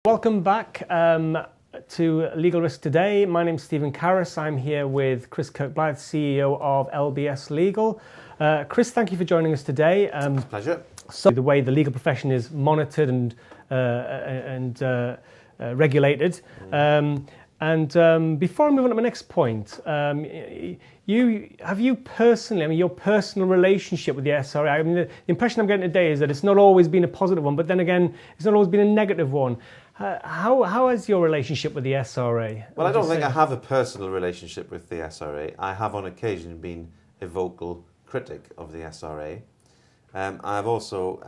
Welcome back to Legal Risk Today. My name's Stephen Carris. I'm here with Chris Kirkblythe, CEO of LBS Legal. Chris, thank you for joining us today. It's a pleasure. So the way the legal profession is monitored and regulated. Before I move on to my next point, your personal relationship with the SRA. I mean, the impression I'm getting today is that it's not always been a positive one, but then again, it's not always been a negative one. How is your relationship with the SRA? Well, I don't think I have a personal relationship with the SRA. I have on occasion been a vocal critic of the SRA. I've also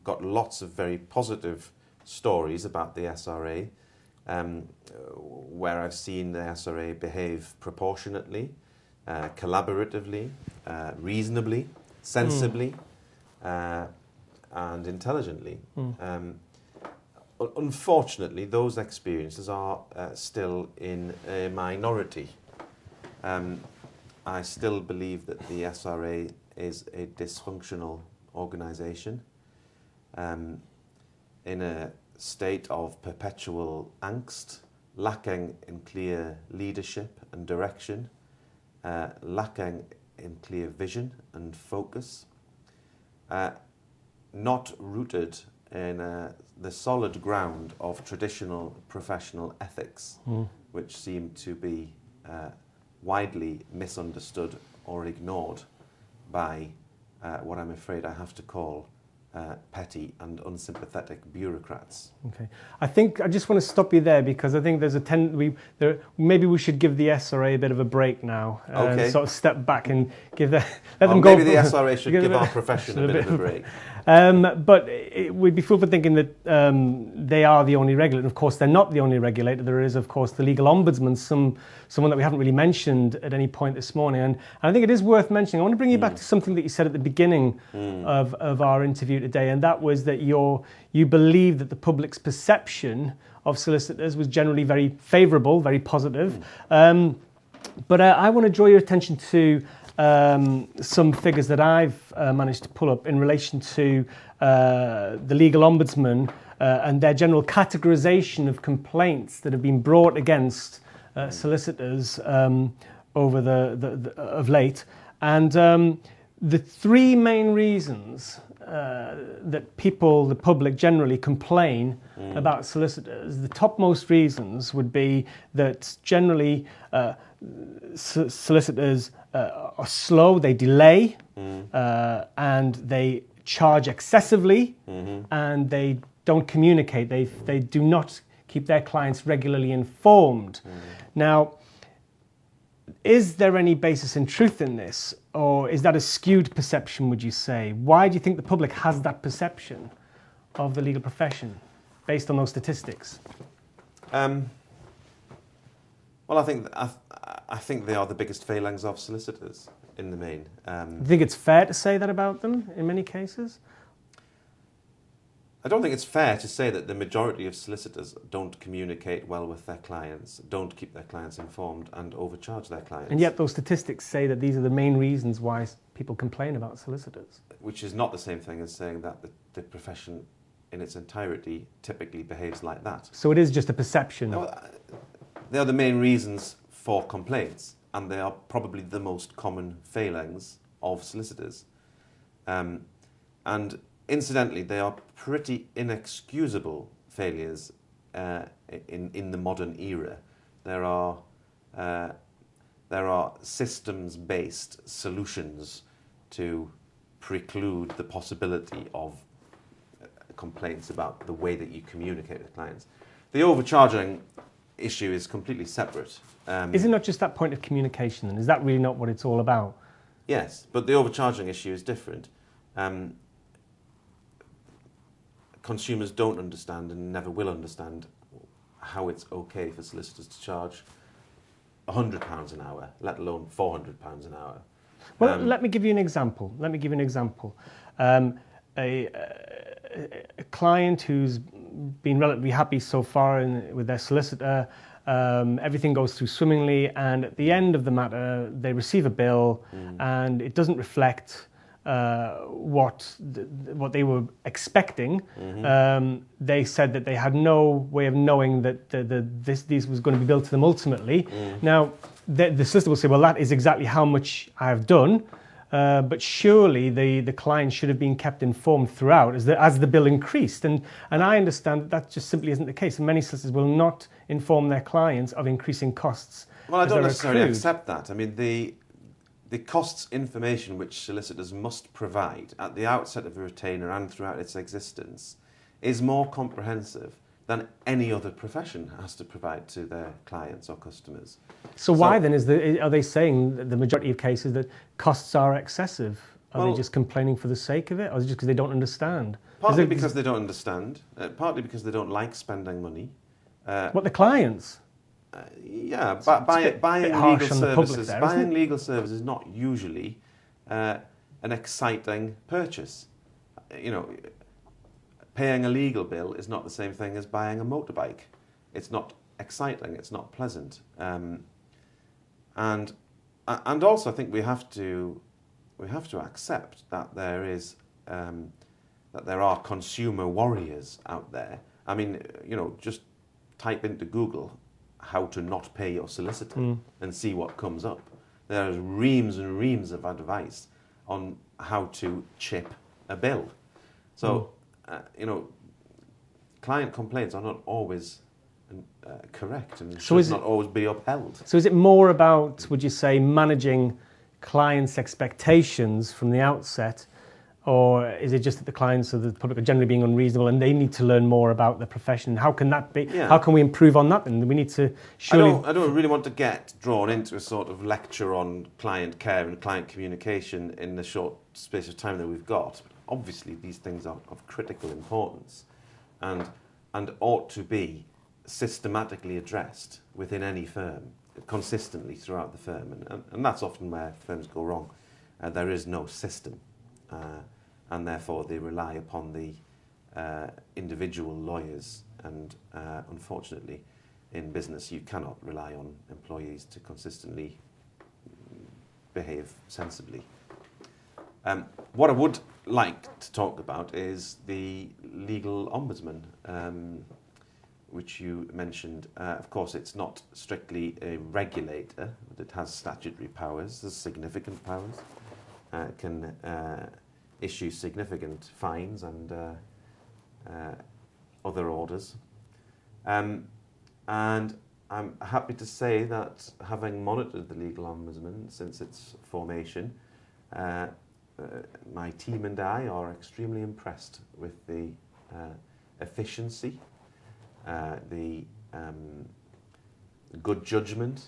got lots of very positive stories about the SRA, where I've seen the SRA behave proportionately, collaboratively, reasonably, sensibly, and intelligently. Unfortunately, those experiences are still in a minority. I still believe that the SRA is a dysfunctional organisation in a state of perpetual angst, lacking in clear leadership and direction, lacking in clear vision and focus, not rooted in the solid ground of traditional professional ethics, which seem to be widely misunderstood or ignored by what I'm afraid I have to call petty and unsympathetic bureaucrats. Okay, I just want to stop you there because I think there's maybe we should give the SRA a bit of a break now. Okay. Sort of step back and give them go. Maybe the SRA should give our profession a bit of a break. But we'd be fooled for thinking that they are the only regulator. Of course, they're not the only regulator. There is, of course, the legal ombudsman, someone that we haven't really mentioned at any point this morning. And I think it is worth mentioning. I want to bring you back to something that you said at the beginning of our interview today, and that was that you believe that the public's perception of solicitors was generally very favourable, very positive. But I want to draw your attention to some figures that I've managed to pull up in relation to the legal ombudsman and their general categorisation of complaints that have been brought against solicitors over of late. And the three main reasons that the public generally complain about solicitors, the topmost reasons would be that generally solicitors are slow, they delay, and they charge excessively, and they don't communicate. They do not keep their clients regularly informed. Now, is there any basis in truth in this, or is that a skewed perception, would you say? Why do you think the public has that perception of the legal profession based on those statistics? Well, I think they are the biggest failings of solicitors in the main. Do you think it's fair to say that about them in many cases? I don't think it's fair to say that the majority of solicitors don't communicate well with their clients, don't keep their clients informed, and overcharge their clients. And yet those statistics say that these are the main reasons why people complain about solicitors. Which is not the same thing as saying that the profession in its entirety typically behaves like that. So it is just a perception. No, they are the main reasons for complaints, and they are probably the most common failings of solicitors. And incidentally, they are pretty inexcusable failures in the modern era. There are systems-based solutions to preclude the possibility of complaints about the way that you communicate with clients. The overcharging issue is completely separate. Is it not just that point of communication, then? Is that really not what it's all about? Yes, but the overcharging issue is different. Consumers don't understand and never will understand how it's okay for solicitors to charge £100 an hour, let alone £400 an hour. Well, let me give you an example. A client who's been relatively happy so far with their solicitor, everything goes through swimmingly, and at the end of the matter, they receive a bill and it doesn't reflect what they were expecting. They said that they had no way of knowing that this was going to be billed to them ultimately. Now, the solicitor will say, well, that is exactly how much I've done, but surely the client should have been kept informed throughout as the bill increased. And I understand that just simply isn't the case. Many solicitors will not inform their clients of increasing costs. Well, I don't necessarily accept that. I mean, the costs information which solicitors must provide at the outset of a retainer and throughout its existence is more comprehensive than any other profession has to provide to their clients or customers. So why then are they saying that the majority of cases that costs are excessive? Are they just complaining for the sake of it, or is it just because they don't understand? Partly because they don't understand, partly because they don't like spending money. What, the clients? Yeah, buying legal services is not usually an exciting purchase. You know, paying a legal bill is not the same thing as buying a motorbike. It's not exciting. It's not pleasant. And also, I think we have to accept that there are consumer warriors out there. I mean, you know, just type into Google how to not pay your solicitor and see what comes up. There's reams and reams of advice on how to chip a bill. So, you know, client complaints are not always correct and should not always be upheld. So is it more about, would you say, managing clients' expectations from the outset, or is it just that the clients or the public are generally being unreasonable and they need to learn more about the profession? How can that be? Yeah. How can we improve on that? And we need to surely... I don't really want to get drawn into a sort of lecture on client care and client communication in the short space of time that we've got. Obviously, these things are of critical importance and ought to be systematically addressed within any firm, consistently throughout the firm. And that's often where firms go wrong. There is no system. And therefore they rely upon the individual lawyers, and unfortunately in business you cannot rely on employees to consistently behave sensibly. What I would like to talk about is the legal ombudsman, which you mentioned. Of course, it's not strictly a regulator, but it has statutory powers, there's significant powers. It can issue significant fines and other orders. And I'm happy to say that, having monitored the legal ombudsman since its formation, my team and I are extremely impressed with the efficiency, the good judgment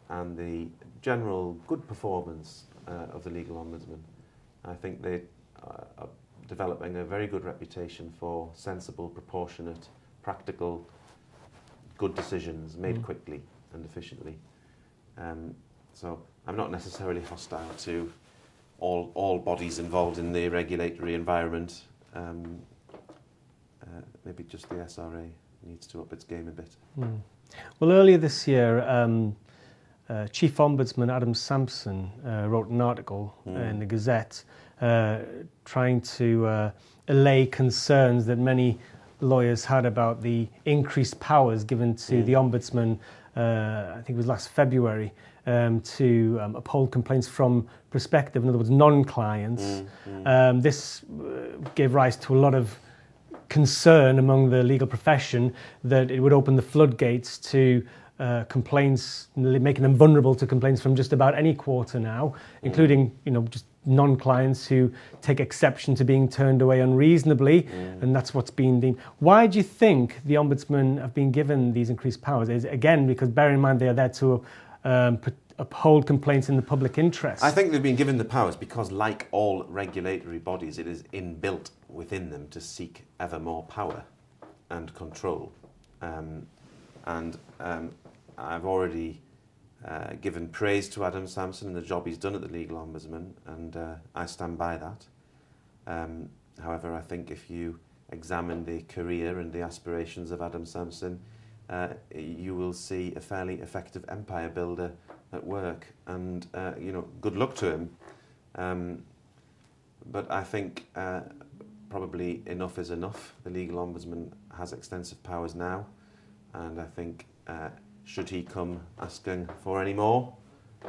and the general good performance of the legal ombudsman. I think they are developing a very good reputation for sensible, proportionate, practical, good decisions made quickly and efficiently. So I'm not necessarily hostile to all bodies involved in the regulatory environment. Maybe just the SRA needs to up its game a bit. Well, earlier this year, Chief Ombudsman Adam Sampson wrote an article in the Gazette trying to allay concerns that many lawyers had about the increased powers given to the Ombudsman, I think it was last February, to uphold complaints from prospective, in other words, non-clients. This gave rise to a lot of concern among the legal profession that it would open the floodgates to complaints, making them vulnerable to complaints from just about any quarter now, including, you know, just non-clients who take exception to being turned away unreasonably, and that's what's been deemed. Why do you think the Ombudsman have been given these increased powers? Is it, again, because bear in mind they are there to uphold complaints in the public interest? I think they've been given the powers because, like all regulatory bodies, it is inbuilt within them to seek ever more power and control. I've already given praise to Adam Sampson and the job he's done at the Legal Ombudsman, and I stand by that. However, I think if you examine the career and the aspirations of Adam Sampson, you will see a fairly effective empire builder at work, and you know, good luck to him. But I think probably enough is enough. The legal ombudsman has extensive powers now, and I think should he come asking for any more,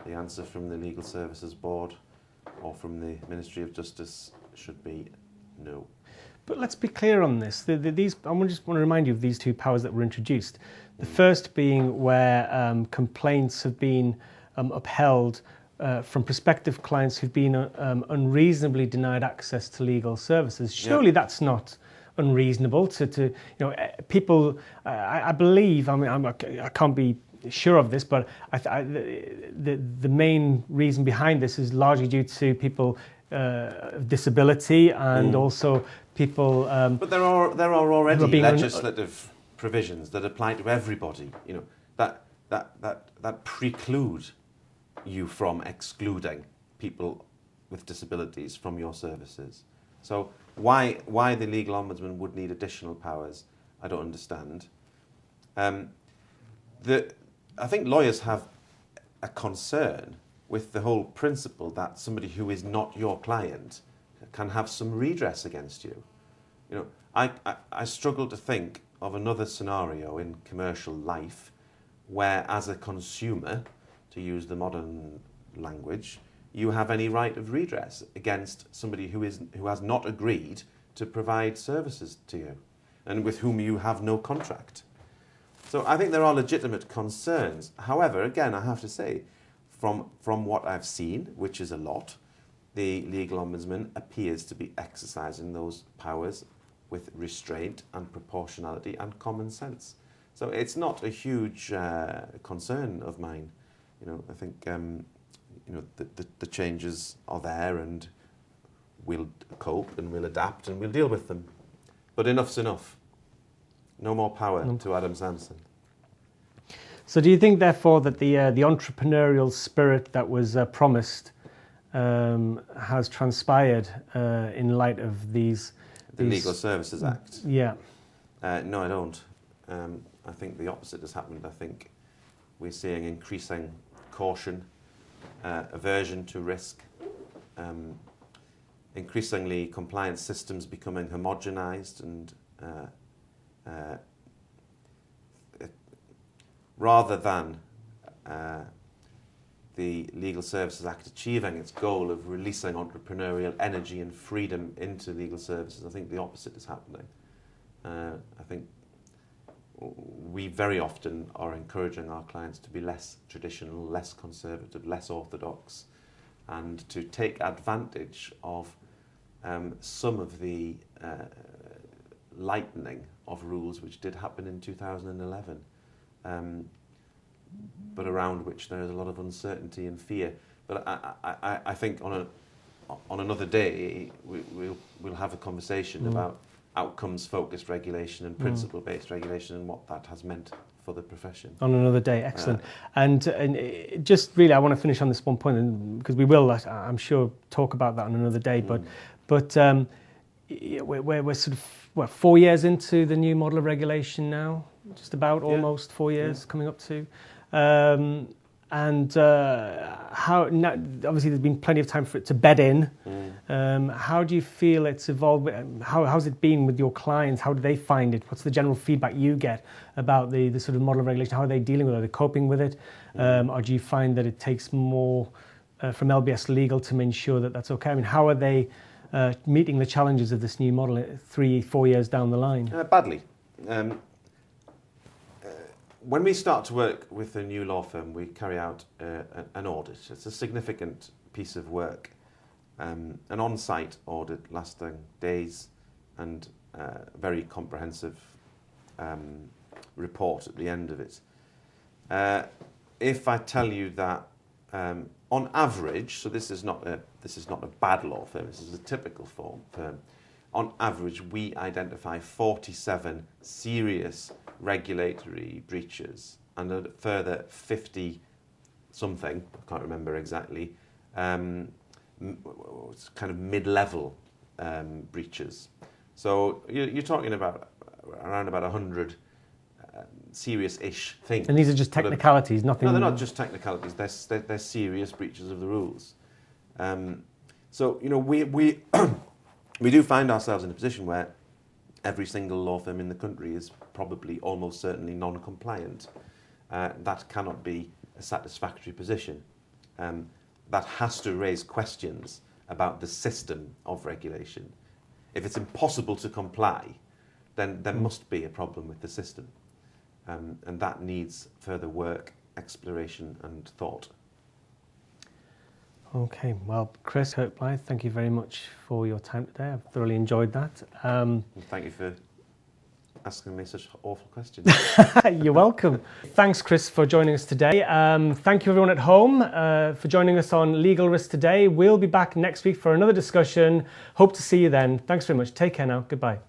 the answer from the Legal Services Board or from the Ministry of Justice should be no. But let's be clear on this. I just want to remind you of these two powers that were introduced. The first being where complaints have been upheld from prospective clients who've been unreasonably denied access to legal services. Surely that's not unreasonable to people. I believe. I mean, I can't be sure of this, but the main reason behind this is largely due to people of disability and also people. But there are already legislative provisions that apply to everybody. That preclude you from excluding people with disabilities from your services. So why the legal ombudsman would need additional powers, I don't understand. I think lawyers have a concern with the whole principle that somebody who is not your client can have some redress against you. I struggle to think of another scenario in commercial life where, as a consumer, to use the modern language, you have any right of redress against somebody who has not agreed to provide services to you and with whom you have no contract. So I think there are legitimate concerns. However, again, I have to say, from what I've seen, which is a lot, the legal ombudsman appears to be exercising those powers with restraint and proportionality and common sense. So it's not a huge concern of mine. I think the changes are there, and we'll cope and we'll adapt and we'll deal with them. But enough's enough. No more power to Adam Sampson. So do you think, therefore, that the entrepreneurial spirit that was promised has transpired in light of these... The Legal Services Act? Yeah. No, I don't. I think the opposite has happened. I think we're seeing increasing caution, aversion to risk, increasingly compliance systems becoming homogenised, and rather than the Legal Services Act achieving its goal of releasing entrepreneurial energy and freedom into legal services, I think the opposite is happening. I think we very often are encouraging our clients to be less traditional, less conservative, less orthodox, and to take advantage of some of the lightening of rules which did happen in 2011, but around which there is a lot of uncertainty and fear. But I think on another day we'll have a conversation about outcomes-focused regulation and principle-based regulation and what that has meant for the profession. On another day, excellent. And just really, I want to finish on this one point, because we will, I'm sure, talk about that on another day. But we're sort of 4 years into the new model of regulation now, just about almost 4 years coming up to. How now, obviously there's been plenty of time for it to bed in. How do you feel it's evolved? How's it been with your clients? How do they find it? What's the general feedback you get about the sort of model of regulation? How are they dealing with it? Are they coping with it? Or do you find that it takes more from LBS Legal to ensure that that's okay? I mean, how are they meeting the challenges of this new model 3-4 years down the line? Badly. When we start to work with a new law firm, we carry out an audit. It's a significant piece of work, an on-site audit lasting days, and a very comprehensive report at the end of it. If I tell you that, on average, so this is not a bad law firm. This is a typical firm. On average, we identify 47 serious regulatory breaches and a further 50-something, I can't remember exactly, kind of mid-level breaches. So you're talking about around about 100 serious-ish things. And these are just technicalities, nothing... No, they're not just technicalities. They're serious breaches of the rules. So, we do find ourselves in a position where every single law firm in the country is probably almost certainly non-compliant. That cannot be a satisfactory position. That has to raise questions about the system of regulation. If it's impossible to comply, then there must be a problem with the system. And that needs further work, exploration and thought. Okay, well, Chris Kirkblythe, thank you very much for your time today. I've thoroughly enjoyed that. And thank you for asking me such awful questions. You're welcome. Thanks, Chris, for joining us today. Thank you, everyone at home, for joining us on Legal Risk Today. We'll be back next week for another discussion. Hope to see you then. Thanks very much. Take care now. Goodbye.